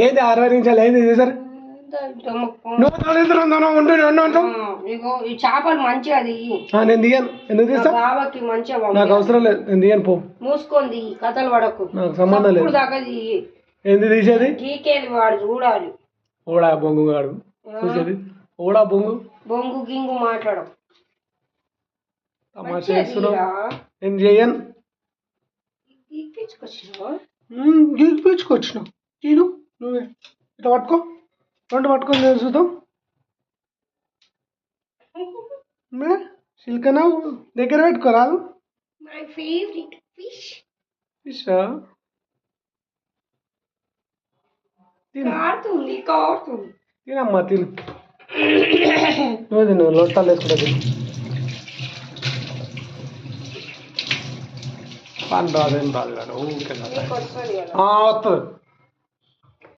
ఏది 60 నిమిషాలు ఏంది చేశారు ఇగో ఈ చేపలు మంచిగా అది నేను దిగాను ఎందుకు తీస్తా బాబాకి మంచిగా నాకు అవసరం లేదు నేను దిగాను పో మూసుకుంది కథలు పడకు నాకు సంబంధం లేదు దాకా ఏంది తీసేది గీకేది వాడు చూడాలి ఓడా బొంగు గాడు చూసేది ఓడా బొంగు బొంగు గింగు మాట్లాడు తమాషా చేస్తున్నావు నేను చేయను గీపించుకొచ్చినావు తీను నువ్వే ఇట్లా పట్టుకో 2 పట్టుకొని నేను చూద్దాం సిల్కనా దగ్గర పెట్టుకోరాదు మై ఫేవరెట్ ఫిష్ ఫిషా కారుతుంది తినమ్మా తిను నువ్వు తిను లొట్టాలు వేసుకుంటా తిను పని రాదేం రాదు కానీ ఊరికే వస్తుంది